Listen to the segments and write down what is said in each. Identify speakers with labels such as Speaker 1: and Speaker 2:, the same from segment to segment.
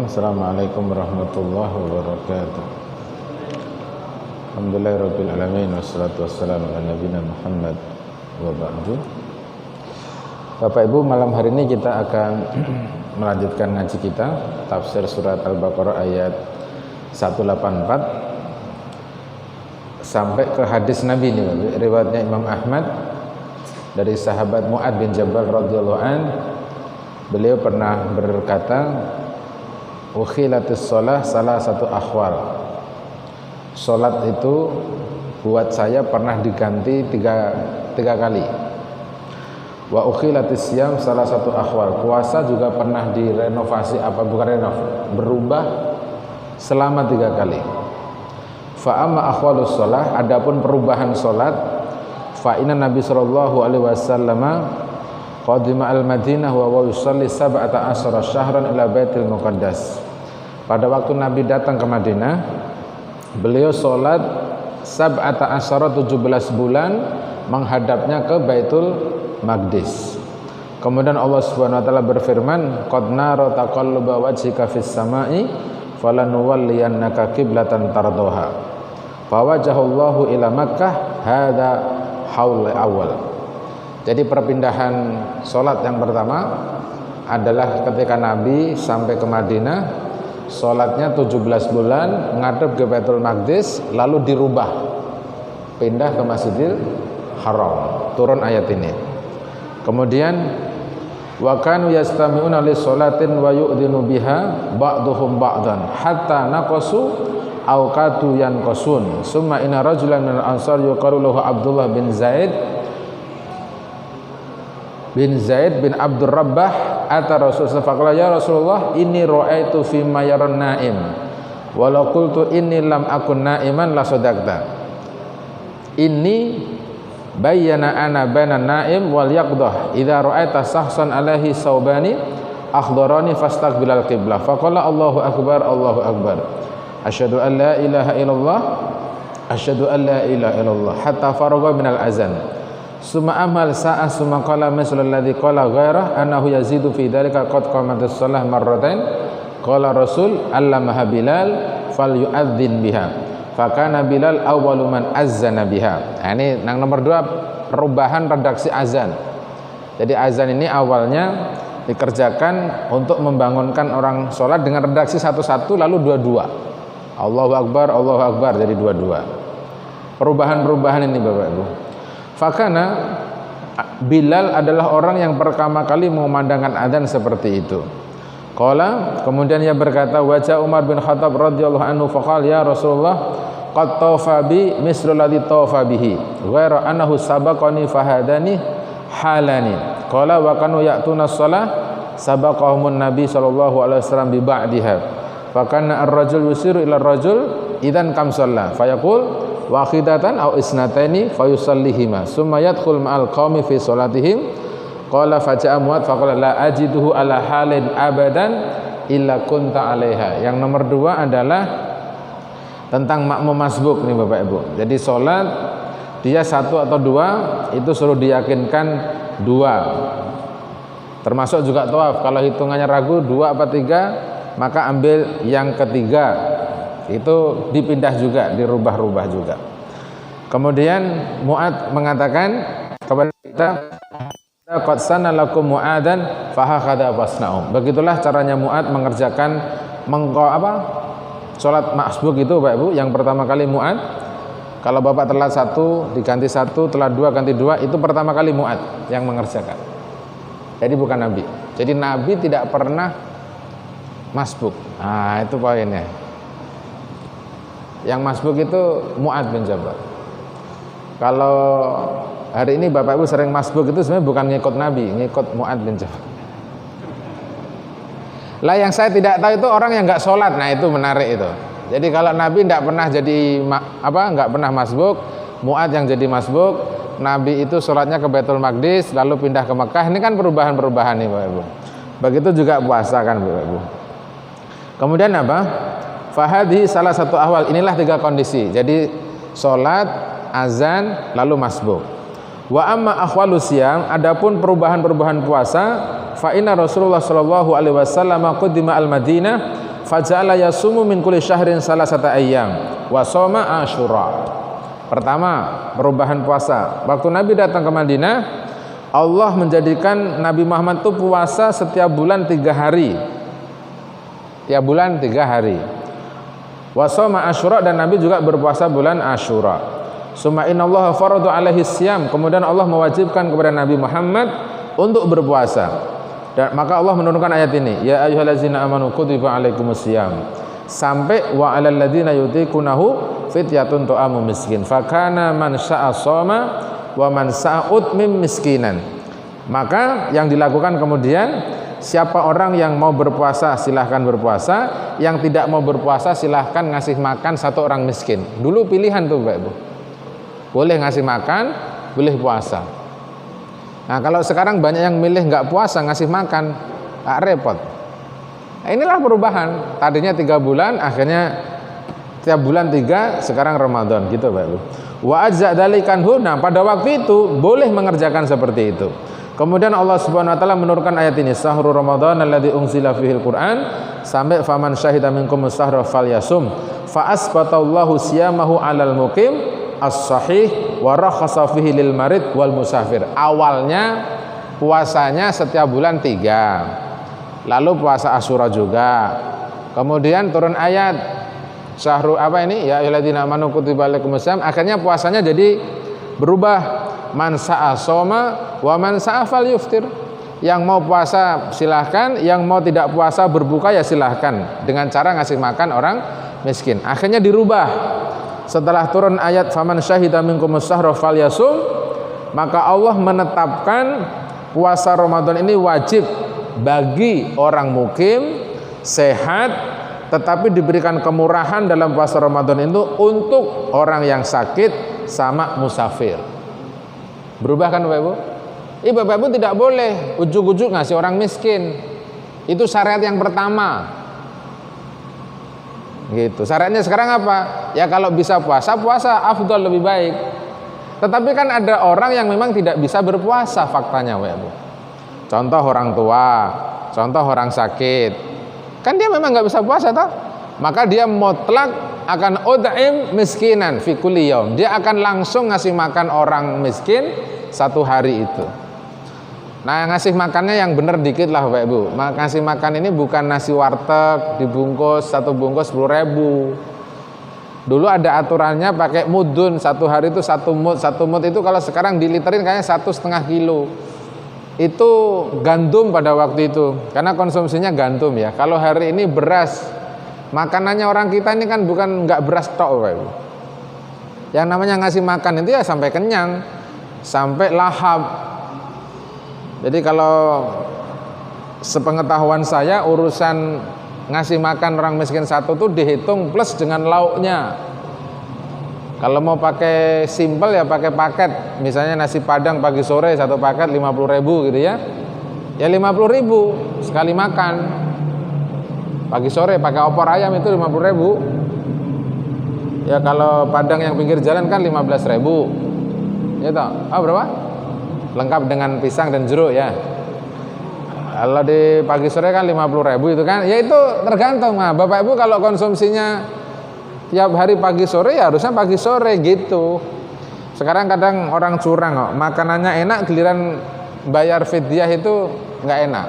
Speaker 1: Assalamualaikum warahmatullahi wabarakatuh. Alhamdulillahirabbil alamin wassalatu wassalamu ala nabiyina Muhammad wa ba'du. Bapak Ibu, malam hari ini kita akan melanjutkan ngaji kita tafsir surat Al-Baqarah ayat 184 sampai ke hadis Nabi ini, riwayatnya Imam Ahmad dari sahabat Mu'ad bin Jabal radhiyallahu an. Beliau pernah berkata, ukhilatis sholah salah satu akhwal. Sholat itu buat saya pernah diganti tiga kali. Wa ukhilatis siyam salah satu akhwal. Puasa juga pernah direnovasi, berubah selama 3 kali. Fa amma akhwalus sholah, adapun perubahan sholat, fa inna Nabi sallallahu alaihi wasallam qadima al-Madinah wa yusalli sab'ata asyara syahran ila Baitul Muqaddas. Pada waktu Nabi datang ke Madinah, beliau sholat sab'ata asyara 17 bulan menghadapnya ke Baitul Maqdis. Kemudian Allah Subhanahu wa taala berfirman, qad nara taqalluba wajhika fis sama'i falanuwalliyannaka qiblatan tardaha. Fawajahallahu ila Makkah hadza haul awal. Jadi perpindahan sholat yang pertama adalah ketika Nabi sampai ke Madinah, sholatnya 17 bulan ngadep ke Baitul Maqdis, lalu dirubah pindah ke Masjidil Haram, turun ayat ini. Kemudian wa kanu yastami'una li sholatin wa yu'dinu biha ba'duhum ba'dan hatta naqasu awqatu yanqasun summa inna rajulan minal ansar yuqalu lahu Abdullah bin Zaid bin Abdur Rabbah ata Rasulullah faqala ya Rasulullah inni ra'aitu fi ma yaran naim walau qultu inni lam akun naiman la sadaqta inni bayyana ana baina naim wal yaqdah idza ra'aita sahsan alaihi saubani akhdarani fastaqbilal qiblah faqala Allahu akbar asyhadu an la ilaha illallah hatta faragha minal azan. Summa amal sa'ah summa qala misal alladhi qala ghairah annahu yazidu fi dzalika qad qamatis shalah marratain qala rasul allamaha Bilal falyu'adzin biha fakana Bilal awwalu man azzana biha. Nah, ini yang nomor 2, perubahan redaksi azan. Jadi azan ini awalnya dikerjakan untuk membangunkan orang sholat dengan redaksi 1-1 lalu 2-2. Allahu Akbar jadi 2-2. Perubahan-perubahan ini Bapak Ibu. Fakana Bilal adalah orang yang pertama kali mengumandangkan adzan seperti itu. Qala, kemudian ia berkata, wajah Umar bin Khattab radhiyallahu anhu faqala ya Rasulullah qad tawfa bi mislu alladhi tawfa bihi ghaira annahu sabaqani fahadani halani. Qala wa kanu ya'tuna shalah sabaqahumun nabi sallallahu alaihi wasallam bi ba'diha. Fakana ar-rajul yusiru ila ar-rajul idzan kam shalla fayaqul wahidatan aw isnataini fayusallihima summa yadkhul ma'al qaumi fi salatihim. Qala faja'a Mu'ad faqala la ajiduhu ala halin abadan illa kunta 'alaiha. Yang nomor 2 adalah tentang makmum masbuk nih Bapak Ibu. Jadi salat dia 1 atau 2 itu suruh diyakinkan 2. Termasuk juga tawaf. Kalau hitungannya ragu 2 apa 3, maka ambil yang ketiga. Itu dipindah juga, dirubah-rubah juga. Kemudian Mu'ad mengatakan kepada kita, qad sanna lakum mu'adan fahakadha fasna'um. Begitulah caranya Mu'ad mengerjakan salat masbuk itu Bapak Ibu. Yang pertama kali Mu'ad, kalau Bapak telat 1 diganti 1, telat 2 ganti 2, itu pertama kali Mu'ad yang mengerjakan. Jadi bukan Nabi. Jadi Nabi tidak pernah masbuk. Nah, itu poinnya. Yang masbuk itu Mu'ad bin Jabal. Kalau hari ini Bapak Ibu sering masbuk itu sebenarnya bukan ngikut Nabi, ngikut Mu'ad bin Jabal. Lah yang saya tidak tahu itu orang yang nggak sholat. Nah itu menarik itu. Jadi kalau Nabi tidak pernah jadi nggak pernah masbuk, Mu'ad yang jadi masbuk. Nabi itu sholatnya ke Baitul Maqdis lalu pindah ke Mekah. Ini kan perubahan-perubahan nih Bapak Ibu. Begitu juga puasa kan Bapak Ibu. Kemudian apa? Fahadhi salah satu ahwal. Inilah 3 kondisi. Jadi sholat, azan, lalu masbuk. Wa amma akhwalus siyam, adapun perubahan-perubahan puasa, fa inna Rasulullah sallallahu alaihi wasallam qudima al-Madinah faja'ala yasumu min kulli syahrin salasata ayyam wa shoma Asyura. Pertama, perubahan puasa. Waktu Nabi datang ke Madinah, Allah menjadikan Nabi Muhammad itu puasa setiap bulan 3 hari. Tiap bulan 3 hari. Wa shoma Asyura, dan Nabi juga berpuasa bulan Asyura. Summa innallaha farada alaihi siyam, kemudian Allah mewajibkan kepada Nabi Muhammad untuk berpuasa. Dan maka Allah menurunkan ayat ini, ya ayyuhallazina amanu kutiba alaikumusiyam, sampai wa alal ladzina yutiqunahu fityatun tu'amu miskin fakana man syaa shoma wa man syaa utmim miskinan. Maka yang dilakukan kemudian, siapa orang yang mau berpuasa silahkan berpuasa, yang tidak mau berpuasa silahkan ngasih makan satu orang miskin. Dulu pilihan tuh Bapak Ibu, boleh ngasih makan, boleh puasa. Nah kalau sekarang banyak yang milih nggak puasa ngasih makan, repot. Nah, inilah perubahan. Tadinya 3 bulan, akhirnya tiap bulan 3, sekarang Ramadan gitu Bapak Ibu. Wa ajza dzalikanhu, nah pada waktu itu boleh mengerjakan seperti itu. Kemudian Allah Subhanahu wa taala menurunkan ayat ini, Syahrul Ramadan alladzi unzila fihil Qur'an, sampai faman syahida minkum syahra falyasum fa asbatallahu siyamahu 'alal muqim as-sahih wa rakhasa fihi lil marid wal musafir. Awalnya puasanya setiap bulan 3, lalu puasa Asyura juga. Kemudian turun ayat syahrul apa ini, ya ayyuhalladzina amanu kutiba alaikumusiyam, akhirnya puasanya jadi berubah, man sa'a shoma wa man sa'a falyuftir. Yang mau puasa silahkan, yang mau tidak puasa berbuka ya silahkan, dengan cara ngasih makan orang miskin. Akhirnya dirubah setelah turun ayat faman syahida minkumus syahra falyasum, maka Allah menetapkan puasa Ramadan ini wajib bagi orang mukim sehat, tetapi diberikan kemurahan dalam puasa Ramadan itu untuk orang yang sakit sama musafir. Berubah kan Bapak Ibu? Bapak Ibu tidak boleh ujuk-ujuk ngasih orang miskin. Itu syariat yang pertama. Gitu. Syaratnya sekarang apa? Ya kalau bisa puasa, afdal, lebih baik. Tetapi kan ada orang yang memang tidak bisa berpuasa faktanya Bapak Ibu. Contoh orang tua, contoh orang sakit. Kan dia memang nggak bisa puasa toh? Maka dia mutlak akan ud'im miskinan fi kulli yaum. Dia akan langsung ngasih makan orang miskin satu hari itu. Nah, ngasih makannya yang benar dikit lah Bapak Ibu. Ngasih makan ini bukan nasi warteg dibungkus, satu bungkus 10.000. Dulu ada aturannya pakai mudun, satu hari itu 1 mud. 1 mud itu kalau sekarang diliterin kayaknya 1,5 kilo. Itu gandum pada waktu itu, karena konsumsinya gandum ya. Kalau hari ini beras, makanannya orang kita ini kan bukan nggak beras tok Bapak Ibu. Yang namanya ngasih makan itu ya sampai kenyang, sampai lahap. Jadi kalau sepengetahuan saya, urusan ngasih makan orang miskin satu tuh dihitung plus dengan lauknya. Kalau mau pakai simpel ya pakai paket. Misalnya nasi padang pagi sore 1 paket 50.000 gitu ya. Ya 50.000 sekali makan. Pagi sore pakai opor ayam itu 50.000. Ya kalau padang yang pinggir jalan kan 15.000. Ya toh? Berapa? Lengkap dengan pisang dan jeruk ya. Kalau di pagi sore kan 50.000 itu kan. Ya itu tergantung. Nah, Bapak Ibu kalau konsumsinya tiap hari pagi sore ya harusnya pagi sore gitu. Sekarang kadang orang curang kok. Makanannya enak, giliran bayar fidyah itu nggak enak.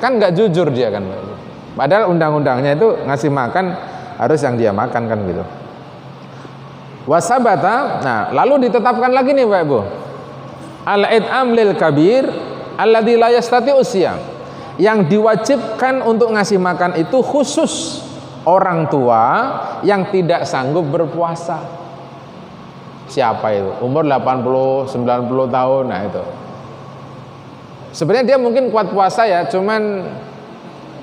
Speaker 1: Kan nggak jujur dia kan. Padahal undang-undangnya itu ngasih makan harus yang dia makan kan gitu. Wasabata. Nah, lalu ditetapkan lagi nih Bapak Ibu. Al-id'am lil kabir alladzi la yastati'u siyam. Yang diwajibkan untuk ngasih makan itu khusus orang tua yang tidak sanggup berpuasa. Siapa itu? Umur 80, 90 tahun. Nah itu. Sebenarnya dia mungkin kuat puasa ya, cuman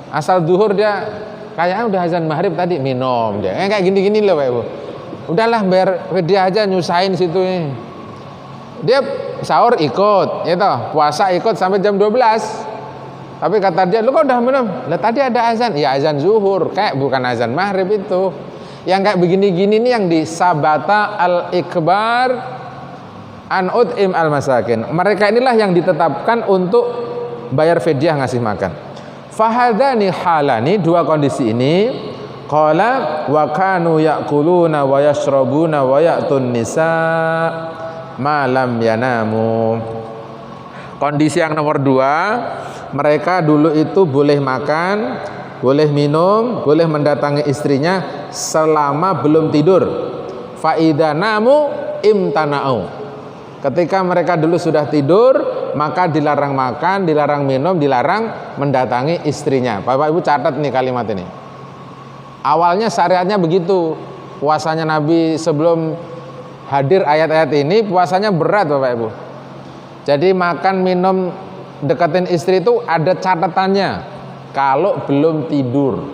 Speaker 1: asal duhur dia kayaknya udah azan maghrib tadi minum dia. Kayak gini-gini loh Pak Ibu. Udahlah biar dia aja nyusahin situ nih. Dia sahur ikut, gitu, puasa ikut sampai jam 12. Tapi kata dia, lu kok udah minum? Lah tadi ada azan. Ya azan zuhur, kayak bukan azan maghrib itu. Yang kayak begini-gini nih yang disabata al-ikbar an ud'im al-masakin. Mereka inilah yang ditetapkan untuk bayar fidyah ngasih makan. Fahadani halani, dua kondisi ini. Qala wa kanu ya'kuluna wa yashrabuna wa ya'tun nisa ma lam yanamu. Kondisi yang nomor dua, mereka dulu itu boleh makan, boleh minum, boleh mendatangi istrinya selama belum tidur. Fa idza namu imtana'u. Ketika mereka dulu sudah tidur, maka dilarang makan, dilarang minum, dilarang mendatangi istrinya. Bapak Ibu catat nih kalimat ini. Awalnya syariatnya begitu. Puasanya Nabi sebelum hadir ayat-ayat ini, puasanya berat Bapak Ibu. Jadi makan, minum, deketin istri itu ada catatannya. Kalau belum tidur.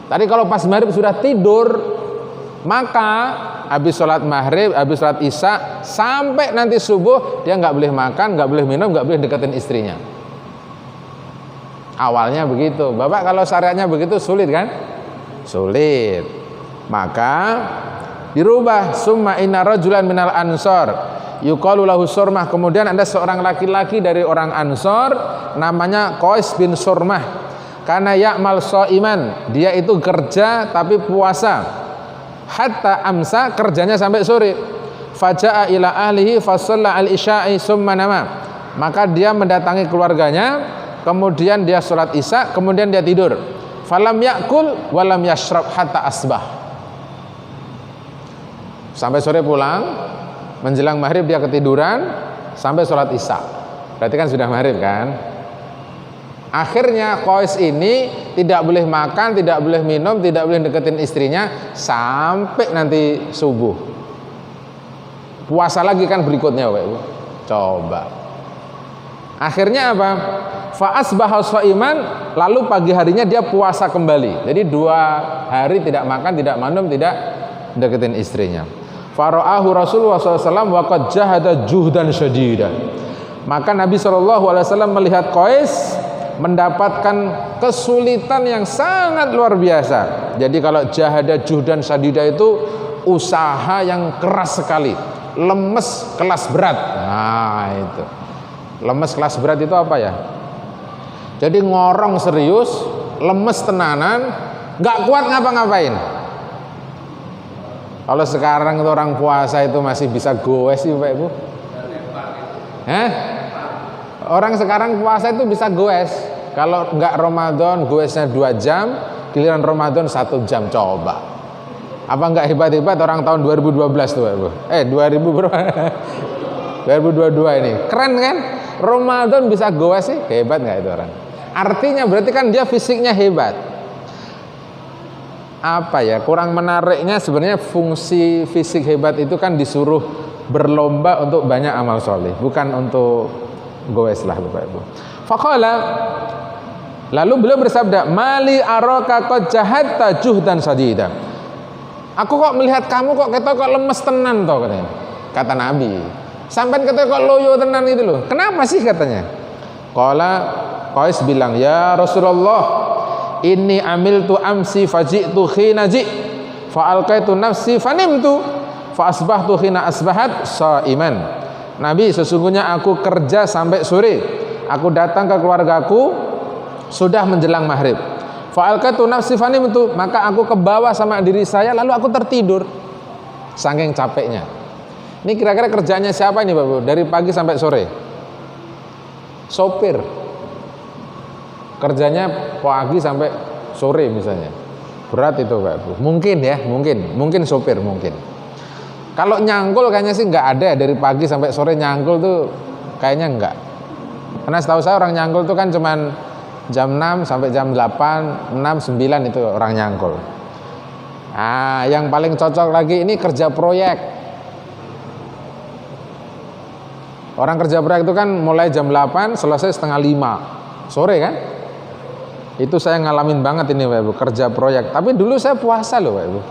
Speaker 1: Tadi kalau pas maghrib sudah tidur, maka habis sholat maghrib, habis sholat isya, sampai nanti subuh dia nggak boleh makan, nggak boleh minum, nggak boleh deketin istrinya. Awalnya begitu. Bapak kalau syariatnya begitu sulit kan? Sulit. Maka dirubah. Summa inna rajulan minal ansor yuqalu lahu Surmah. Kemudian ada seorang laki-laki dari orang Ansor namanya Qais bin Surmah. Karena ya'mal shaiman, dia itu kerja tapi puasa. Hatta amsa, kerjanya sampai sore. Faja'a ila ahlihi fasalla al-isya'i summa nama. Maka dia mendatangi keluarganya, kemudian dia sholat isya, kemudian dia tidur. Falam yakul walam yashrab hatta asbah. Sampai sore pulang, menjelang maghrib dia ketiduran sampai sholat isya. Berarti kan sudah maghrib kan? Akhirnya Qais ini tidak boleh makan, tidak boleh minum, tidak boleh deketin istrinya sampai nanti subuh. Puasa lagi kan berikutnya, Bapak Ibu. Coba. Akhirnya apa? Fa asbaha shaiman, lalu pagi harinya dia puasa kembali. Jadi 2 hari tidak makan, tidak minum, tidak deketin istrinya. Fara'ahu Rasulullah SAW wa qad jahada juhdan syadida. Maka Nabi SAW melihat Qais mendapatkan kesulitan yang sangat luar biasa. Jadi kalau jahada juhdan syadida itu usaha yang keras sekali, lemes kelas berat. Nah itu, lemes kelas berat itu apa ya? Jadi ngorong serius, lemes tenanan, nggak kuat ngapa-ngapain. Kalau sekarang itu orang puasa itu masih bisa goes sih Bapak Ibu. Orang sekarang puasa itu bisa goes. Kalau nggak Ramadan goesnya 2 jam, giliran Ramadan 1 jam, coba. Apa nggak hebat-hebat orang tahun 2012 tuh Bapak Ibu? 2000 berapa? 2022 ini. Keren kan? Ramadan bisa goes sih, hebat nggak itu orang? Artinya berarti kan dia fisiknya hebat. Apa ya, kurang menariknya sebenarnya fungsi fisik hebat itu kan disuruh berlomba untuk banyak amal soleh, bukan untuk goes lah Bapak Ibu. Faqala, lalu beliau bersabda, mali araka qad jahadta juhdan sadida. Aku kok melihat kamu kok lemes tenan toh katanya. Kata Nabi, sampai kata kok loyo tenan itu loh. Kenapa sih katanya? Qala, Qais bilang, ya Rasulullah, inni amiltu amsi faji'tu khina ji' fa'alqaitu nafsi fanimtu fa'asbahtu khina asbahat sha'iman. Nabi, sesungguhnya aku kerja sampai sore, aku datang ke keluargaku sudah menjelang maghrib. Fa'alqaitu nafsi fanimtu, maka aku ke bawah sama diri saya lalu aku tertidur saking capeknya. Ini kira-kira kerjanya siapa ini Bapak? Dari pagi sampai sore. Sopir. Kerjanya pagi sampai sore misalnya. Berat itu Pak Bu. Mungkin ya, mungkin sopir mungkin. Kalau nyangkul kayaknya sih nggak ada dari pagi sampai sore nyangkul tuh kayaknya nggak. Karena setahu saya orang nyangkul tuh kan cuman jam 6 sampai jam 8, 6, 9 itu orang nyangkul. Yang paling cocok lagi ini kerja proyek. Orang kerja proyek itu kan mulai jam 8 selesai setengah 5 sore kan. Itu saya ngalamin banget ini Pak Ibu, kerja proyek. Tapi dulu saya puasa loh Pak Ibu.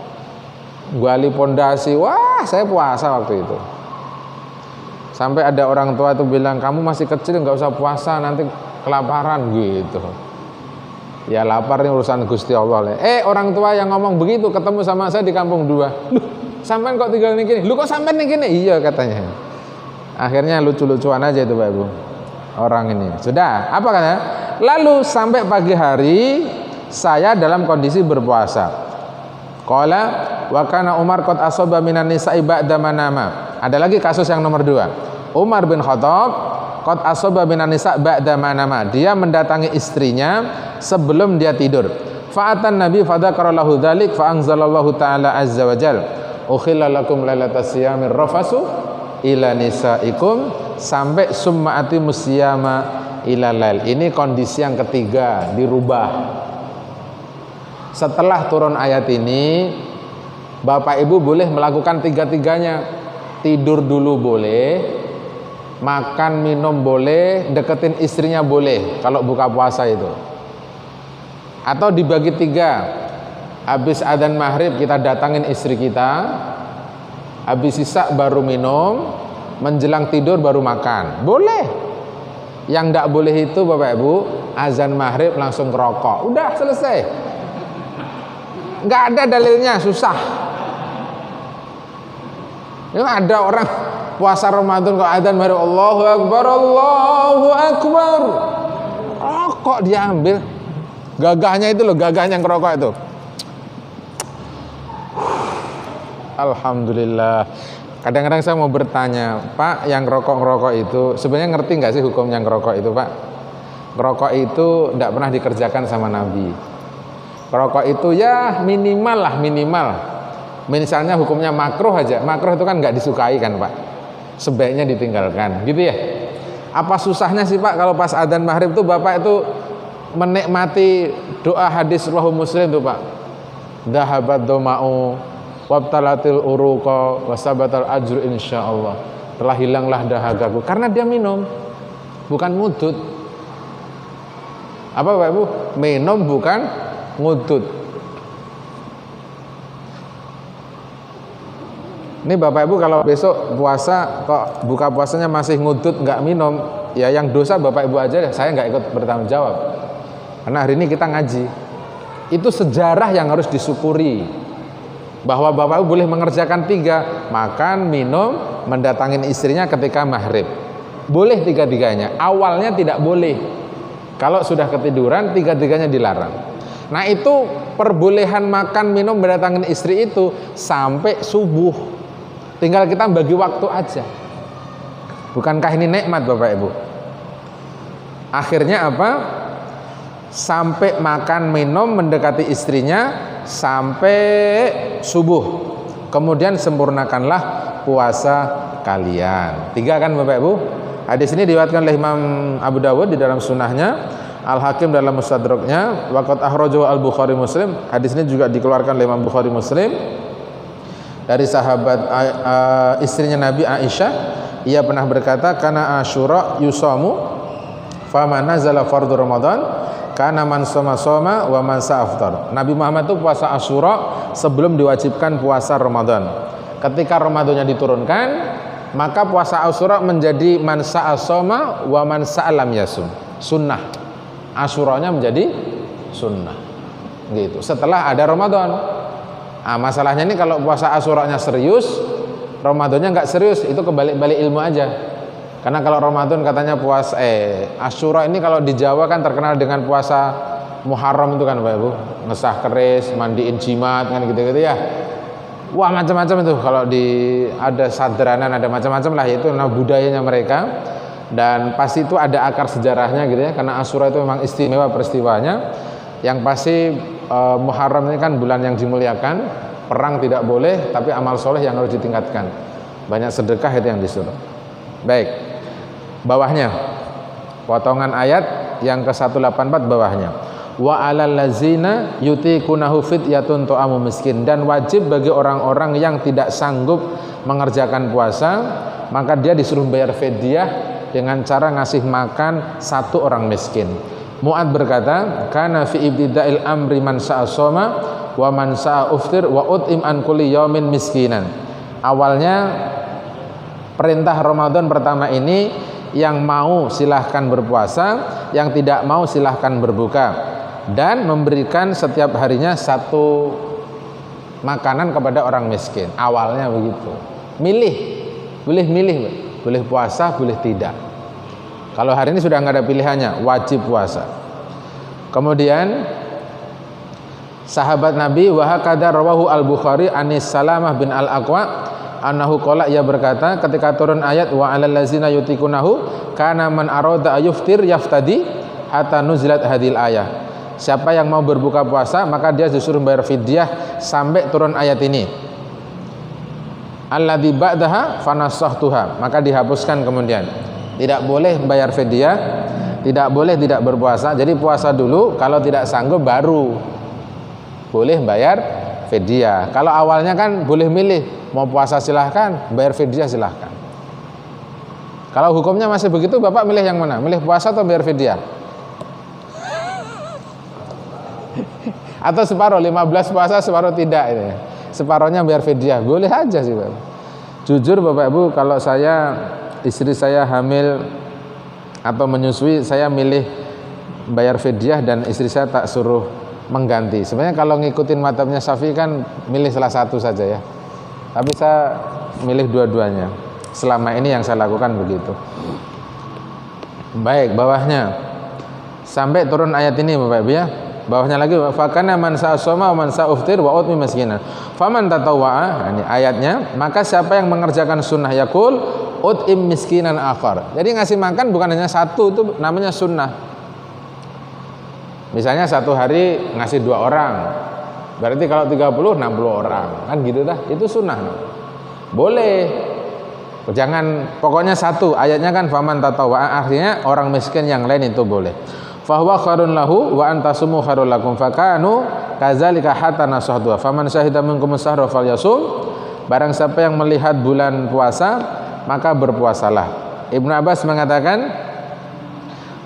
Speaker 1: Gali pondasi, wah saya puasa waktu itu. Sampai ada orang tua itu bilang, kamu masih kecil nggak usah puasa, nanti kelaparan gitu. Ya lapar ini urusan Gusti Allah. Orang tua yang ngomong begitu ketemu sama saya di kampung 2. Loh, sampean kok tinggal nih gini? Lu kok sampean nih gini? Iya katanya. Akhirnya lucu-lucuan aja itu Pak Ibu. Orang ini. Sudah, apa katanya? lalu sampai pagi hari saya dalam kondisi berpuasa. Qala wa kana Umar qad asaba minan nisa'i ba'da manama. Ada lagi kasus yang nomor 2. Umar bin Khattab qad asaba minan nisa' ba'da manama. Dia mendatangi istrinya sebelum dia tidur. Fa'atan Nabi fadzakara lahu dzalik fa anzalallahu ta'ala azza wa jalla ukhilla lakum lailatas siyamir rafasu ila nisaikum sampai summa atimus siyama ila lail. Ini kondisi yang ketiga dirubah. Setelah turun ayat ini, Bapak Ibu boleh melakukan tiga-tiganya. Tidur dulu boleh, makan minum boleh, deketin istrinya boleh kalau buka puasa itu. Atau dibagi 3. Habis adzan maghrib kita datangin istri kita, habis isya baru minum, menjelang tidur baru makan. Boleh. Yang tidak boleh itu Bapak Ibu, azan maghrib langsung ngerokok. Udah selesai. Nggak ada dalilnya, susah. Ini ada orang puasa Ramadan kok adzan maghrib Allahu Akbar, Allahu Akbar. Rokok diambil. Gagahnya itu loh, gagahnya ngerokok itu. Alhamdulillah. Kadang-kadang saya mau bertanya, Pak, yang ngerokok itu sebenarnya ngerti nggak sih hukumnya ngerokok itu, Pak? Ngerokok itu tidak pernah dikerjakan sama Nabi. Ngerokok itu ya minimal lah, minimal. Misalnya hukumnya makruh aja. Makruh itu kan nggak disukai kan, Pak? Sebaiknya ditinggalkan, gitu ya. Apa susahnya sih, Pak, kalau pas adzan maghrib itu Bapak itu menikmati doa hadis Sahih Muslim tuh, Pak. Dahabat doma'u wabtalatil uruqa wasabatal ajru insyaallah. Telah hilanglah dahagaku karena dia minum, bukan ngudut. Apa Bapak Ibu? Minum bukan ngudut. Ini Bapak Ibu kalau besok puasa kok buka puasanya masih ngudut nggak minum, ya yang dosa Bapak Ibu aja, saya nggak ikut bertanggung jawab. Karena hari ini kita ngaji. Itu sejarah yang harus disyukuri. Bahwa Bapak Ibu boleh mengerjakan 3, makan, minum, mendatangin istrinya ketika maghrib. Boleh 3-tiganya. Awalnya tidak boleh. Kalau sudah ketiduran 3-tiganya dilarang. Nah itu perbolehan makan, minum, mendatangin istri itu sampai subuh. Tinggal kita bagi waktu aja. Bukankah ini nikmat Bapak Ibu? Akhirnya apa? Sampai makan, minum, mendekati istrinya sampai subuh. Kemudian sempurnakanlah puasa kalian. 3 kan Bapak Ibu? Hadis ini diriwayatkan oleh Imam Abu Dawud di dalam sunahnya, Al-Hakim dalam Mustadraknya, waqad akhrajahu Al-Bukhari Muslim. Hadis ini juga dikeluarkan oleh Imam Bukhari Muslim dari sahabat istrinya Nabi Aisyah. Ia pernah berkata, kana Asyura yusamu faman nazala fardhu Ramadan kana man soma wa man sa'aftar. Nabi Muhammad itu puasa Asyura sebelum diwajibkan puasa Ramadan. Ketika Ramadannya diturunkan, maka puasa Asyura menjadi man sa'asoma wa man sa'alam yasum. Sunnah. Asyuranya menjadi sunnah. Gitu. Setelah ada Ramadan. Nah, masalahnya ini kalau puasa Asyuranya serius, Ramadannya nggak serius, itu kebalik-balik ilmu aja. Karena kalau Ramadan katanya puasa Asyura ini kalau di Jawa kan terkenal dengan puasa Muharram itu kan Bapak Ibu, ngesah keris, mandiin jimat kan gitu-gitu ya. Wah macam-macam itu kalau ada sadranan, ada macam-macam lah, itu budayanya mereka. Dan pasti itu ada akar sejarahnya gitu ya, karena Asyura itu memang istimewa peristiwanya. Yang pasti Muharram ini kan bulan yang dimuliakan, perang tidak boleh, tapi amal soleh yang harus ditingkatkan. Banyak sedekah itu yang disuruh. Baik. Bawahnya potongan ayat yang ke-184 bawahnya, wa alal ladzina yutiqunahu fidyatun ta'amu miskin, dan wajib bagi orang-orang yang tidak sanggup mengerjakan puasa, maka dia disuruh bayar fidyah dengan cara ngasih makan 1 orang miskin. Mu'ad berkata, kana fi ibtida'il amri man sa'a soma wa man sa'a uftir wa ut'im an kulli yaumin miskinan. Awalnya perintah Ramadan pertama ini, yang mau silahkan berpuasa, yang tidak mau silahkan berbuka, dan memberikan setiap harinya 1 makanan kepada orang miskin. Awalnya begitu. Milih, boleh milih, boleh puasa, boleh tidak. Kalau hari ini sudah nggak ada pilihannya, wajib puasa. Kemudian sahabat Nabi wa hakadha rawahu al-Bukhari anis Salamah bin al-Aqwa annahu qala, ia berkata ketika turun ayat wa 'alal ladzina yutikunahu kana man arada ayuftir yaftadi hatta nuzilat hadil ayah. Siapa yang mau berbuka puasa maka dia disuruh bayar fidyah sampai turun ayat ini. Alladzi ba'daha fanassahtuha, maka dihapuskan kemudian. Tidak boleh bayar fidyah, tidak boleh tidak berpuasa. Jadi puasa dulu, kalau tidak sanggup baru boleh bayar fidyah. Kalau awalnya kan boleh milih, mau puasa silahkan, bayar fidyah silahkan. Kalau hukumnya masih begitu, Bapak milih yang mana? Milih puasa atau bayar fidyah? Atau separuh, 15 puasa separuh tidak ini. Separuhnya bayar fidyah, boleh aja sih Bapak. Jujur Bapak Ibu, kalau istri saya hamil atau menyusui, saya milih bayar fidyah dan istri saya tak suruh mengganti. Sebenarnya kalau ngikutin mazhabnya Syafi'i kan milih salah satu saja ya. Tapi saya milih dua-duanya. Selama ini yang saya lakukan begitu. Baik, bawahnya sampai turun ayat ini Bapak Ibu ya. Bawahnya lagi fakana man sa'asoma wa man sa'uftir wa utmi miskinan. Faman tatawwa'a, ini ayatnya, maka siapa yang mengerjakan sunnah yakul ut'im miskinan akhar. Jadi ngasih makan bukan hanya satu, itu namanya sunnah. Misalnya satu hari ngasih 2 orang, berarti kalau 30, 60 orang, kan gitu dah, itu sunnah. Boleh, jangan pokoknya satu, ayatnya kan faman tatawwa'a, artinya orang miskin yang lain itu boleh. Fahuwa khairun lahu wa antasumu khairul lakum fakanu kadzalika hatta nasahdu. Faman syahida minkum sahra falyasum. Barang siapa yang melihat bulan puasa, maka berpuasalah. Ibnu Abbas mengatakan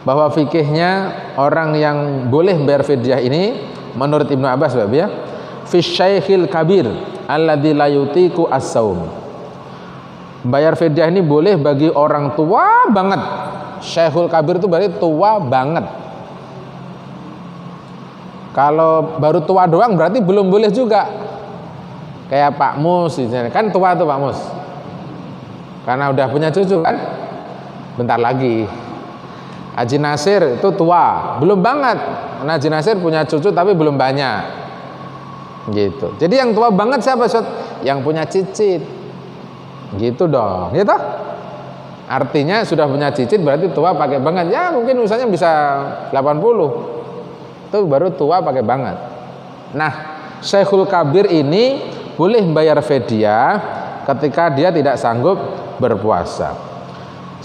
Speaker 1: bahwa fikihnya orang yang boleh bayar fidyah ini menurut Ibnu Abbas Bapak ya, fi syaikhil kabir alladzi la yutiqu as-saum. Bayar fidyah ini boleh bagi orang tua banget. Syekhul kabir itu berarti tua banget. Kalau baru tua doang berarti belum boleh juga. Kayak Pak Mus kan tua tuh Pak Mus. Karena udah punya cucu kan. Bentar lagi. Haji Nasir itu tua, belum banget. Karena Haji Nasir punya cucu tapi belum banyak. Gitu. Jadi yang tua banget siapa, Ustaz? Yang punya cicit. Gitu dong. Gitu? Artinya sudah punya cicit berarti tua pakai banget. Ya mungkin usahanya bisa 80. Itu baru tua pakai banget. Nah, Syekhul Kabir ini boleh bayar fidyah ketika dia tidak sanggup berpuasa.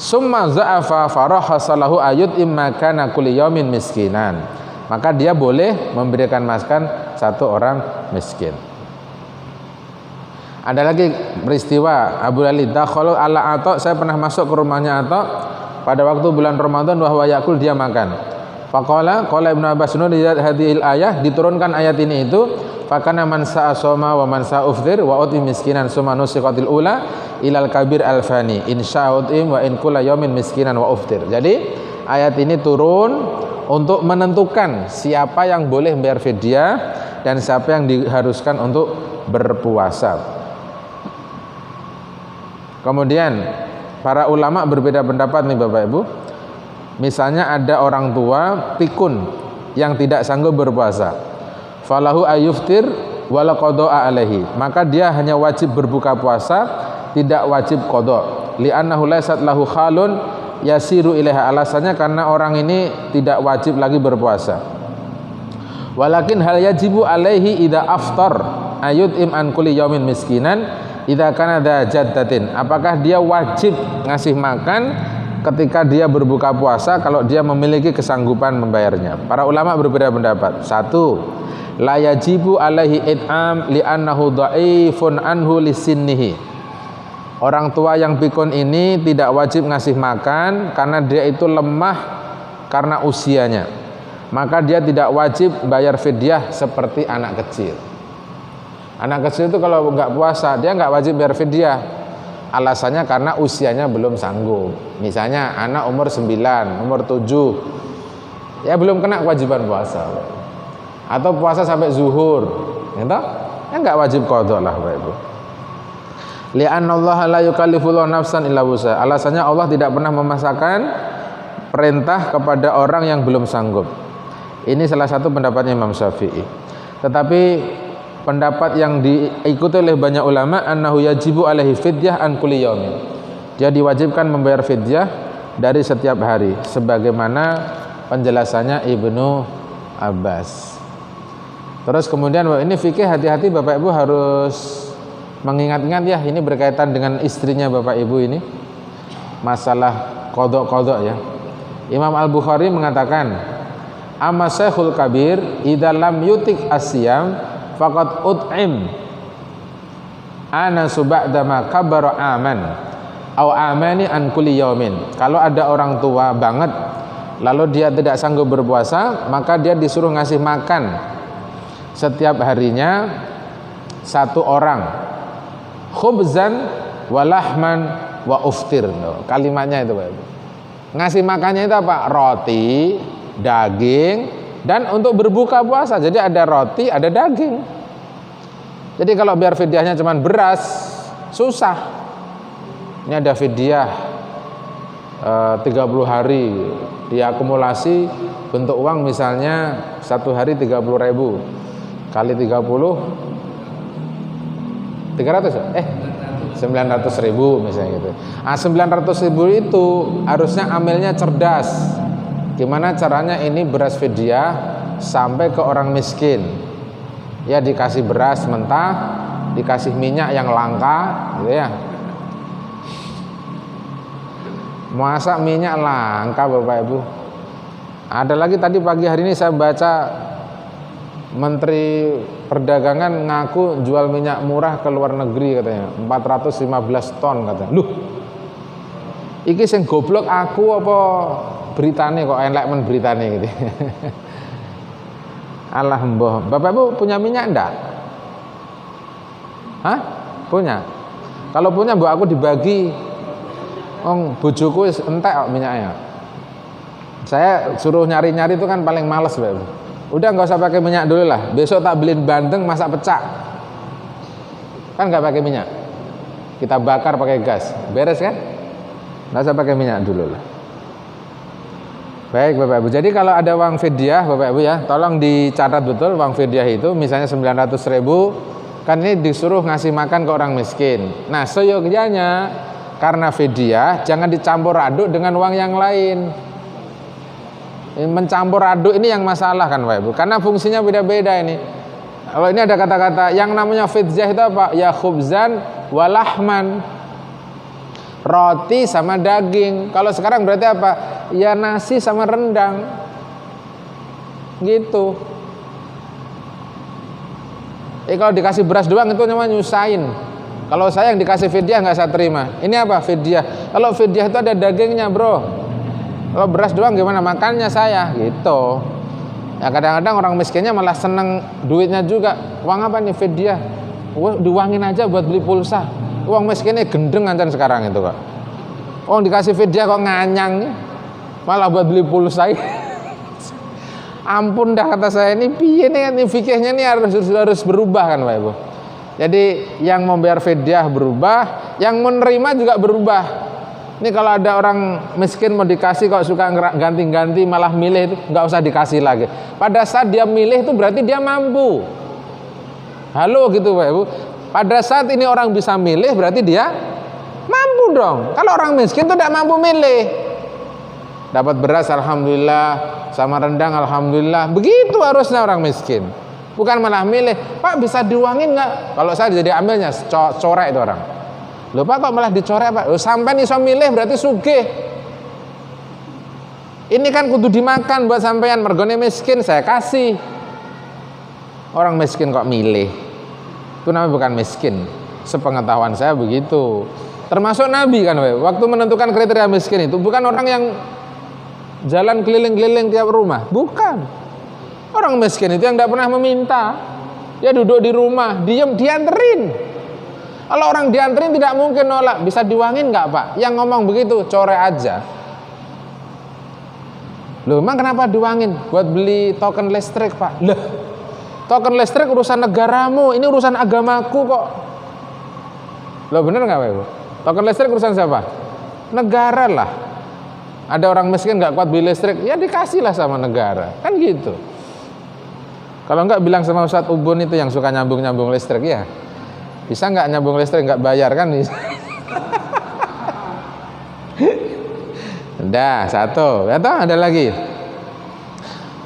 Speaker 1: Summa za'afa farahasalahu ayut imma kana kulli yaumin miskinan. Maka dia boleh memberikan makan satu orang miskin. Ada lagi peristiwa Abu Ali dakhalu ala Atha, saya pernah masuk ke rumahnya Atha pada waktu bulan Ramadan wa huwa yakul, dia makan. Faqala qala Ibnu Abbas nuridat hadhil ayah, diturunkan ayat ini itu fakana man sa'asoma wa man sa'uftir wa uti miskinan summa nusiqatil ula ilal kabir alfani insya'utim wa in kulla yaumin miskinan wa uftir. Jadi ayat ini turun untuk menentukan siapa yang boleh bayar fidyah dan siapa yang diharuskan untuk berpuasa. Kemudian para ulama berbeda pendapat nih Bapak Ibu. Misalnya ada orang tua pikun yang tidak sanggup berpuasa. Falahu ayuftir wala qada'a alaihi. Maka dia hanya wajib berbuka puasa, tidak wajib qada. Li'annahu laysat lahu khalun yasiru ilaiha. Alasannya karena orang ini tidak wajib lagi berpuasa. Walakin hal yajibu alaihi idza aftar ayut'im an kulli yaumin miskinan idza kana dza jaddatin. Apakah dia wajib ngasih makan ketika dia berbuka puasa kalau dia memiliki kesanggupan membayarnya? Para ulama berbeda pendapat. Satu, la yajibu alaihi it'am li'annahu dha'ifun anhu lisinnihi. Orang tua yang pikun ini tidak wajib ngasih makan karena dia itu lemah karena usianya. Maka dia tidak wajib bayar fidyah seperti anak kecil. Anak kecil itu kalau nggak puasa dia nggak wajib bayar fidyah. Alasannya karena usianya belum sanggup. Misalnya anak umur 9, umur 7, ya belum kena kewajiban puasa. Atau puasa sampai zuhur, gitu? Ya nggak wajib qada lah Bapak Ibu. Li'annallaha la yukallifu nafsan illa wus'aha. Alasannya Allah tidak pernah memaksakan perintah kepada orang yang belum sanggup. Ini salah satu pendapatnya Imam Syafi'i. Tetapi pendapat yang diikuti oleh banyak ulama annahu yajibu alaihi fidyah an kulli yaumin. Dia diwajibkan membayar fidyah dari setiap hari sebagaimana penjelasannya Ibnu Abbas. Terus kemudian ini fikih, hati-hati Bapak Ibu harus mengingat-ingat ya, ini berkaitan dengan istrinya Bapak Ibu ini. Masalah qadha ya. Imam Al-Bukhari mengatakan, "Amma syekhul kabir idza lam yutik asyam faqad ut'im ana suba'da ma kabara aman au amani an kulli yaumin." Kalau ada orang tua banget lalu dia tidak sanggup berpuasa, maka dia disuruh ngasih makan setiap harinya satu orang, khubzan walahman wa uftir. Kalimatnya itu Pak Ibu. Ngasih makannya itu apa? Roti, daging, dan untuk berbuka puasa. Jadi ada roti, ada daging. Jadi kalau biar fidyahnya cuma beras, susah. Ini ada fidyah 30 hari diakumulasi bentuk uang, misalnya satu hari 30.000 kali 30 300 900.000 misalnya gitu. 900.000 itu harusnya amilnya cerdas. Gimana caranya ini beras fidyah sampai ke orang miskin? Ya dikasih beras mentah, dikasih minyak yang langka, gitu ya. Masa minyak langka Bapak Ibu? Ada lagi tadi pagi hari ini saya baca Menteri Perdagangan ngaku jual minyak murah ke luar negeri katanya 415 ton katanya. Loh, iki sing goblok aku apa beritane kok elek men beritane gitu. Alah mbah. Bapak Ibu punya minyak enggak? Hah? Punya? Kalau punya mbok aku dibagi. Bojoku wis entek kok minyaknya. Saya suruh nyari-nyari itu kan paling males Bapak Ibu. Udah nggak usah pakai minyak dulu lah. Besok tak beliin bandeng masak pecak. Kan nggak pakai minyak. Kita bakar pakai gas. Beres kan? Nggak usah pakai minyak dulu lah. Baik Bapak Ibu. Jadi kalau ada uang fidyah Bapak Ibu ya, tolong dicatat betul uang fidyah itu misalnya 900.000 kan ini disuruh ngasih makan ke orang miskin. Nah, seyogyanya karena fidyah jangan dicampur aduk dengan uang yang lain. Mencampur aduk ini yang masalah kan Bapak Ibu, karena fungsinya beda-beda ini. Kalau ini ada kata-kata yang namanya fidyah itu apa? Ya khubzan walahman, roti sama daging. Kalau sekarang berarti apa? Ya nasi sama rendang, gitu. Kalau dikasih beras doang itu namanya nyusahin. Kalau saya yang dikasih fidyah nggak saya terima. Ini apa fidyah? Kalau fidyah itu ada dagingnya bro. Kalau beras doang gimana makannya saya gitu. Ya kadang-kadang orang miskinnya malah seneng duitnya juga. Uang apa nih fidyah? Diuangin aja buat beli pulsa. Uang miskinnya gendeng ancan sekarang itu kok. Dikasih fidyah kok nganyang, malah buat beli pulsa. Ampun dah kata saya, ini piye nih fikihnya nih harus berubah kan Pak Ibu. Jadi yang membayar fidyah berubah, yang menerima juga berubah. Ini kalau ada orang miskin mau dikasih kok suka ganti-ganti malah milih itu nggak usah dikasih lagi. Pada saat dia milih itu berarti dia mampu. Halo gitu Pak Ibu. Pada saat ini orang bisa milih berarti dia mampu dong. Kalau orang miskin itu tidak mampu milih. Dapat beras alhamdulillah, sama rendang alhamdulillah. Begitu harusnya orang miskin. Bukan malah milih, Pak bisa diuangin nggak? Kalau saya jadi ambilnya corek itu orang. Loh Pak kok malah dicorek Pak? Loh sampai iso milih berarti sugih. Ini kan kudu dimakan buat sampean, mergone miskin saya kasih. Orang miskin kok milih. Itu namanya bukan miskin. Sepengetahuan saya begitu. Termasuk Nabi kan waktu menentukan kriteria miskin itu bukan orang yang jalan keliling-keliling tiap rumah, bukan. Orang miskin itu yang tidak pernah meminta. Dia duduk di rumah, diam dianterin. Kalau orang dianterin tidak mungkin nolak. Bisa diuangin nggak Pak? Yang ngomong begitu corek aja. Loh emang kenapa diuangin? Buat beli token listrik Pak. Lah token listrik urusan negaramu, ini urusan agamaku kok. Loh bener nggak Pak Ibu? Token listrik urusan siapa? Negara lah. Ada orang miskin nggak kuat beli listrik, ya dikasih lah sama negara, kan gitu. Kalau enggak bilang sama Ustadz Ubun itu yang suka nyambung-nyambung listrik ya. Bisa enggak nyambung listrik enggak bayar kan? Udah, satu. Ya toh, ada lagi.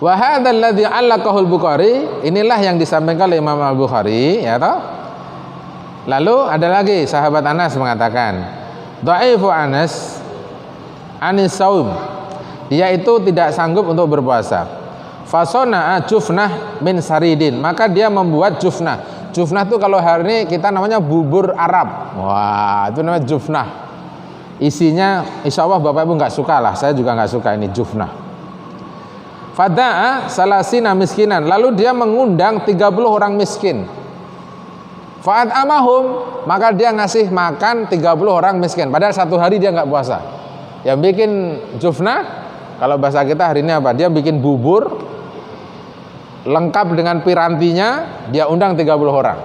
Speaker 1: Wa hadzal ladzi 'allaqahu al-Bukhari, inilah yang disampaikan oleh Imam Al-Bukhari, ya toh. Lalu ada lagi sahabat Anas mengatakan, dhaifu Anas anis saum. Dia itu tidak sanggup untuk berpuasa. Fasona jufnah min saridin, maka dia membuat jufnah. Jufnah itu kalau hari ini kita namanya bubur Arab. Wah, itu namanya jufnah. Isinya insya Allah Bapak Ibu nggak suka lah, saya juga nggak suka ini jufnah. Fada'a salasina miskinan, lalu dia mengundang 30 orang miskin. Fa'at amahum, maka dia ngasih makan 30 orang miskin. Padahal satu hari dia nggak puasa. Yang bikin jufnah, kalau bahasa kita hari ini apa? Dia bikin bubur lengkap dengan pirantinya, dia undang 30 orang.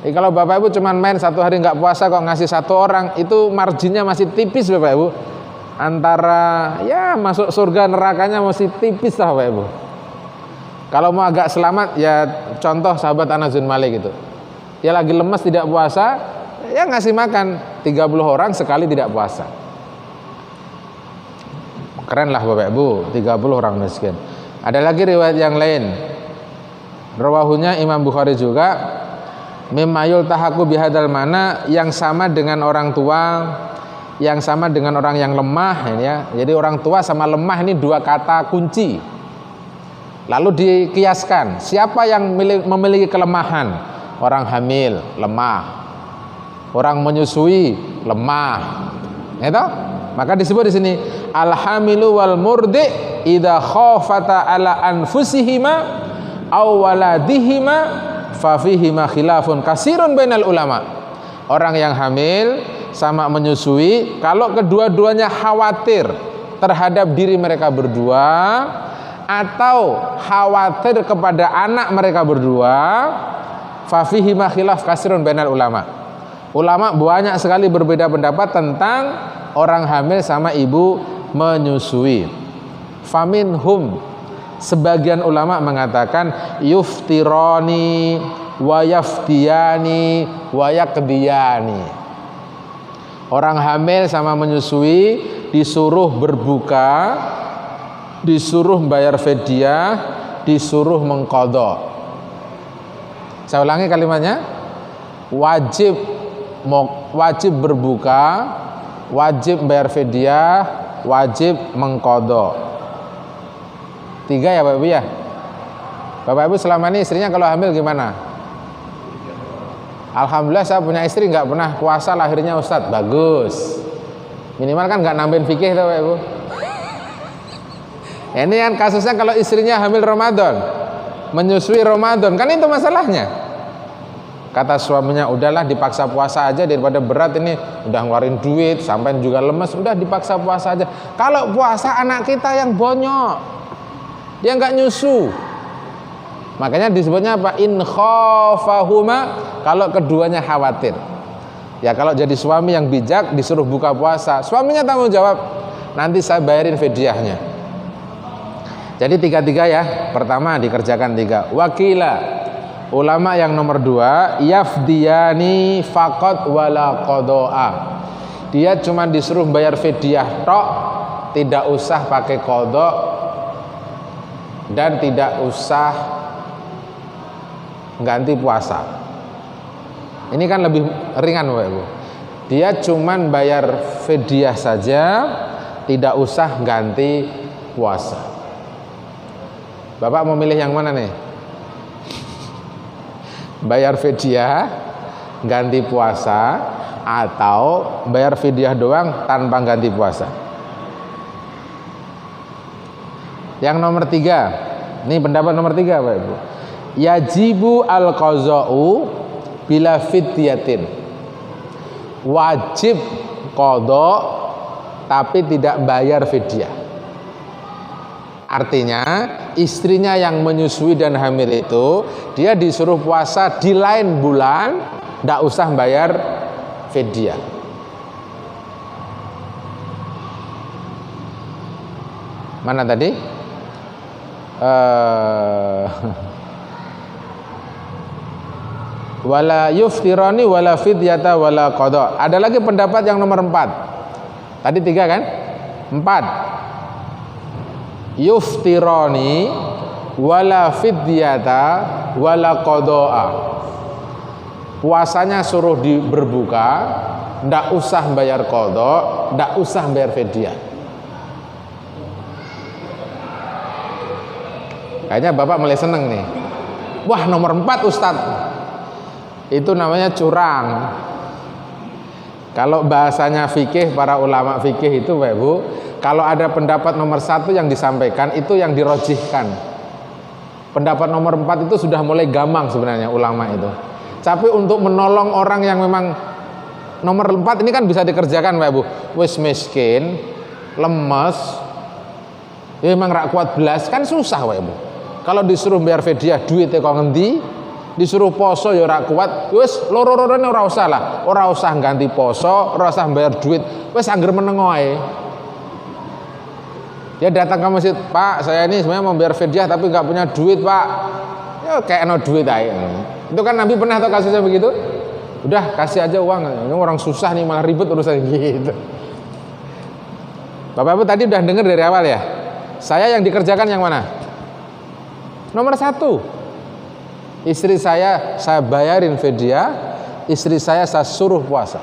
Speaker 1: Jadi kalau Bapak Ibu cuman main satu hari nggak puasa kok ngasih satu orang, itu marginnya masih tipis Bapak Ibu. Antara ya masuk surga nerakanya masih tipis lah Bapak Ibu. Kalau mau agak selamat ya contoh sahabat Anas bin Malik gitu. Dia lagi lemes tidak puasa, ya ngasih makan 30 orang sekali tidak puasa. Keren lah Bapak Ibu, 30 orang miskin. Ada lagi riwayat yang lain. Rawahunya Imam Bukhari juga, mimayul tahaku bihadal mana, yang sama dengan orang tua, yang sama dengan orang yang lemah ini ya. Jadi orang tua sama lemah ini dua kata kunci. Lalu dikiaskan, siapa yang memiliki kelemahan? Orang hamil, lemah. Orang menyusui, lemah. Gitu? Maka disebut di sini al-hamilu wal murdi idza khafata ala anfusihima aw waladihima fa fihima khilafun kasirun bainal ulama. Orang yang hamil sama menyusui, kalau kedua-duanya khawatir terhadap diri mereka berdua atau khawatir kepada anak mereka berdua, fa fihima khilaf kasirun bainal ulama. Ulama banyak sekali berbeda pendapat tentang orang hamil sama ibu menyusui. Faminhum, sebagian ulama mengatakan yuftirani wa yaftiyani wa yakdiyani. Orang hamil sama menyusui disuruh berbuka, disuruh bayar fidyah, disuruh mengqadha. Saya ulangi kalimatnya. Wajib berbuka, wajib bayar fidyah, wajib mengqadha. 3 ya Bapak Ibu ya. Bapak Ibu selama ini istrinya kalau hamil gimana? Alhamdulillah saya punya istri nggak pernah puasa lahirnya Ustadz. Bagus. Minimal kan nggak nambahin fikih tuh Bapak Ibu. Ini kan kasusnya kalau istrinya hamil Ramadan, menyusui Ramadan, kan itu masalahnya. Kata suaminya, udahlah dipaksa puasa aja daripada berat ini, udah ngeluarin duit, sampai juga lemes, udah dipaksa puasa aja. Kalau puasa anak kita yang bonyok, dia nggak nyusu. Makanya disebutnya apa? In khafahuma, kalau keduanya khawatir. Ya kalau jadi suami yang bijak disuruh buka puasa, suaminya tanggung jawab, nanti saya bayarin fidyahnya. Jadi 3 ya. Pertama dikerjakan 3. Wakila, ulama yang nomor 2, yafdiyani faqat wala qadha. Dia cuma disuruh bayar fidyah tok, tidak usah pakai qadha dan tidak usah ganti puasa. Ini kan lebih ringan Bapak Ibu. Dia cuma bayar fidyah saja, tidak usah ganti puasa. Bapak mau milih yang mana nih? Bayar fidyah ganti puasa atau bayar fidyah doang tanpa ganti puasa? Yang nomor 3, ini pendapat nomor 3 Pak Ibu. Yajibu al-qadha'u bila fidyatin. Wajib qadha tapi tidak bayar fidyah. Artinya istrinya yang menyusui dan hamil itu, dia disuruh puasa di lain bulan, tidak usah bayar fidyah. Mana tadi? wala yuftirani wala fidyata wala qada. Ada lagi pendapat yang nomor 4. Tadi 3 kan? 4. Yuftirani wala fidyata wala qada'a. Puasanya suruh berbuka, ndak usah bayar qada, ndak usah bayar fidyah. Kayaknya Bapak mulai seneng nih. Wah, nomor 4 Ustadz. Itu namanya curang. Kalau bahasanya fikih, para ulama fikih itu Bapak Ibu, kalau ada pendapat nomor 1 yang disampaikan, itu yang dirojihkan. Pendapat nomor 4 itu sudah mulai gamang sebenarnya ulama itu. Tapi untuk menolong orang yang memang nomor 4 ini kan bisa dikerjakan Bapak Ibu. Wis miskin, lemes, ya memang rak kuat belas, kan susah Bapak Ibu. Kalau disuruh bayar fidyah duitnya kok ngendi, disuruh poso ya ora kuat, wis loro-lorone ora usah lah, ora usah ganti poso, ora usah bayar duit, wis angger meneng ae. Dia datang ke masjid, Pak, saya ini sebenarnya mau bayar fidyah tapi nggak punya duit Pak. Ya kayak no duit aja. Itu kan Nabi pernah atau kasusnya begitu? Udah kasih aja uang, ini orang susah nih malah ribet urusan gitu. Bapak Ibu tadi udah dengar dari awal ya. Saya yang dikerjakan yang mana? Nomor 1. Istri saya bayarin fidyah, istri saya suruh puasa.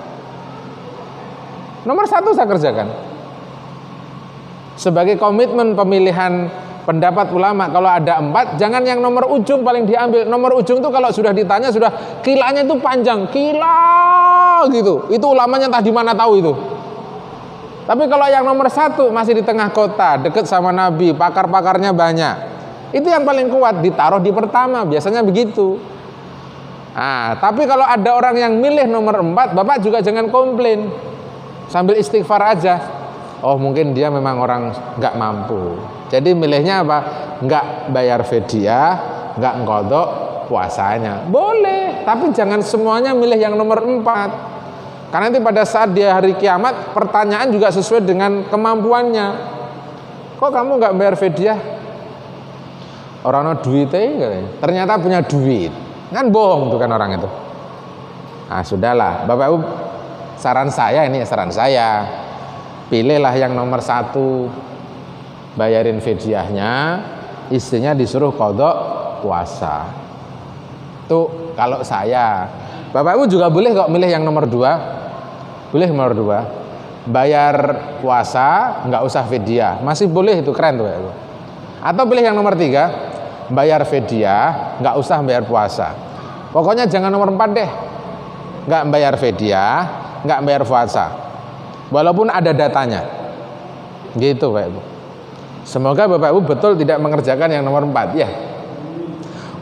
Speaker 1: Nomor 1 saya kerjakan. Sebagai komitmen pemilihan pendapat ulama, kalau ada 4, jangan yang nomor ujung paling diambil. Nomor ujung itu kalau sudah ditanya sudah kilanya itu panjang, kila gitu. Itu ulamanya entah di mana tahu itu. Tapi kalau yang nomor 1 masih di tengah kota, dekat sama Nabi, pakar-pakarnya banyak, itu yang paling kuat, ditaruh di pertama, biasanya begitu. Nah, tapi kalau ada orang yang milih nomor 4, Bapak juga jangan komplain, sambil istighfar aja. Oh mungkin dia memang orang nggak mampu, jadi milihnya apa? Nggak bayar fidyah, nggak ngqadha puasanya. Boleh, tapi jangan semuanya milih yang nomor 4. Karena nanti pada saat dia hari kiamat, pertanyaan juga sesuai dengan kemampuannya. Kok kamu nggak bayar fidyah? Orang no duitnya, ternyata punya duit, kan bohong tuh kan orang itu. Nah sudahlah, Bapak Ibu, saran saya, pilihlah yang nomor 1, bayarin fidyahnya, istrinya disuruh qadha puasa. Tuh kalau saya. Bapak Ibu juga boleh kok milih yang nomor 2. Boleh nomor 2. Bayar puasa, nggak usah fidyah. Masih boleh, itu keren tuh Bapak Ibu. Atau pilih yang nomor 3, bayar fidyah, nggak usah bayar puasa. Pokoknya jangan nomor 4 deh. Nggak bayar fidyah, nggak bayar puasa. Walaupun ada datanya. Gitu Bapak Ibu. Semoga Bapak Ibu betul tidak mengerjakan yang nomor 4 ya.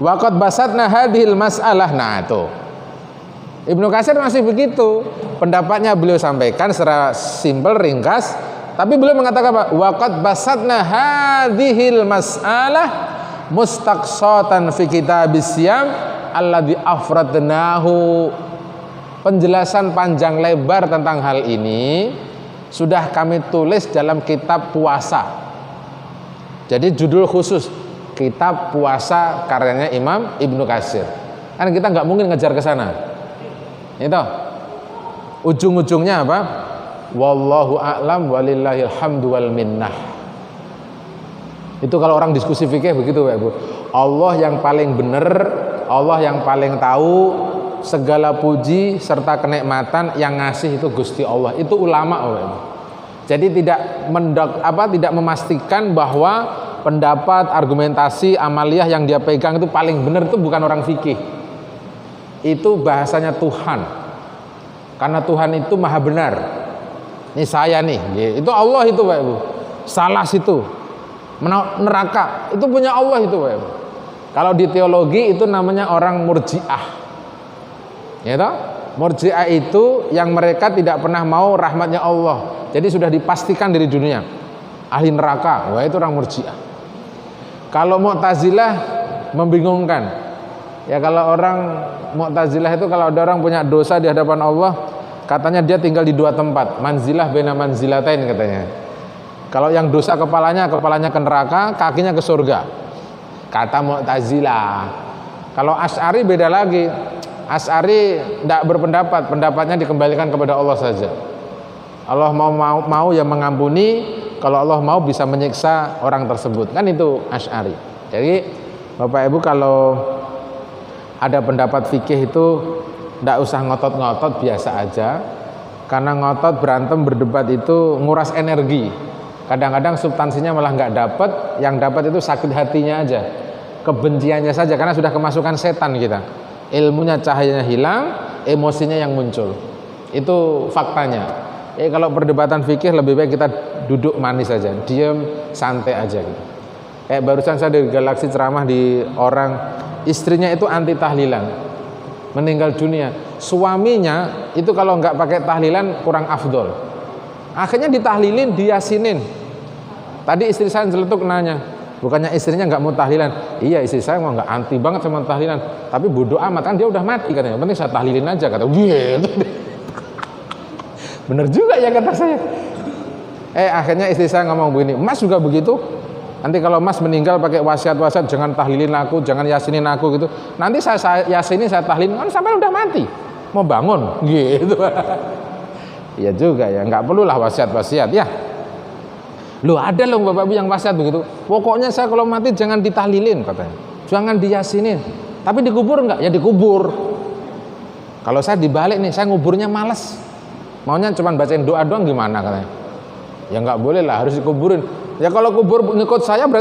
Speaker 1: Waqad basatna hadhil mas'alah. Nah itu Ibnu Katsir masih begitu. Pendapatnya beliau sampaikan secara simpel, ringkas, tapi beliau mengatakan apa? Waqad basatna hadhil mas'alah mustaqsatan fi kitabis siyam alladzi afradnahu. Penjelasan panjang lebar tentang hal ini sudah kami tulis dalam kitab puasa. Jadi judul khusus kitab puasa karyanya Imam Ibnu Katsir. Kan kita nggak mungkin ngejar ke sana. Itu ujung-ujungnya apa? Wallahu a'lam walillahil hamdu wal minnah. Itu kalau orang diskusi fikih begitu Pak Ibu. Allah yang paling benar, Allah yang paling tahu, segala puji serta kenikmatan yang ngasih itu Gusti Allah. Itu ulama Pak Ibu. Jadi tidak memastikan bahwa pendapat, argumentasi, amaliyah yang dia pegang itu paling benar, itu bukan orang fikih. Itu bahasanya Tuhan. Karena Tuhan itu maha benar. Ini saya nih, itu Allah itu Pak Ibu. Salah situ. Neraka itu punya Allah itu Pak Ibu. Kalau di teologi itu namanya orang murji'ah. Ya toh? Murji'ah itu yang mereka tidak pernah mau rahmatnya Allah. Jadi sudah dipastikan dari dunia ahli neraka. Wah itu orang murji'ah. Kalau Mu'tazilah membingungkan. Ya kalau orang Mu'tazilah itu kalau ada orang punya dosa di hadapan Allah, katanya dia tinggal di 2 tempat, manzilah baina manzilatain katanya. Kalau yang dosa kepalanya ke neraka, kakinya ke surga. kata Mu'tazilah. Kalau Asy'ari beda lagi. Asy'ari tidak berpendapat, pendapatnya dikembalikan kepada Allah saja. Allah mau yang mengampuni, kalau Allah mau bisa menyiksa orang tersebut. Kan itu Asy'ari. Jadi Bapak Ibu kalau ada pendapat fikih itu tidak usah ngotot-ngotot, biasa aja. Karena ngotot, berantem, berdebat itu nguras energi. Kadang-kadang substansinya malah nggak dapat, yang dapat itu sakit hatinya aja, kebenciannya saja, karena sudah kemasukan setan kita. Ilmunya, cahayanya hilang, emosinya yang muncul. Itu faktanya. Kalau perdebatan fikih lebih baik kita duduk manis saja, diam, santai aja gitu. Kayak barusan saya di Galaksi ceramah di orang, istrinya itu anti tahlilan, meninggal dunia. Suaminya itu kalau nggak pakai tahlilan kurang afdol. Akhirnya ditahlilin, diyasinin. Tadi istri saya celetuk nanya, bukannya istrinya nggak mau tahlilan? Iya, istri saya mau nggak, anti banget sama tahlilan. Tapi bodoh amat, kan dia udah mati katanya. Penting saya tahlilin aja, kata. Gitu. Bener juga ya kata saya. Akhirnya istri saya ngomong begini, Mas juga begitu. Nanti kalau Mas meninggal pakai wasiat-wasiat, jangan tahlilin aku, jangan yasinin aku gitu. Nanti saya yasinin, saya tahlilin, kan sampai udah mati. Mau bangun gitu. Iya juga ya, nggak perlulah wasiat-wasiat ya. Loh, ada loh Bapak Ibu yang wasiat begitu. Pokoknya saya kalau mati jangan ditahlilin katanya. Jangan diyasinin. Tapi dikubur enggak? Ya dikubur. Kalau saya dibalik nih, saya nguburnya males. Maunya cuma bacain doa doang gimana katanya. Ya nggak boleh lah, harus dikuburin. Ya kalau kubur ngikut saya berarti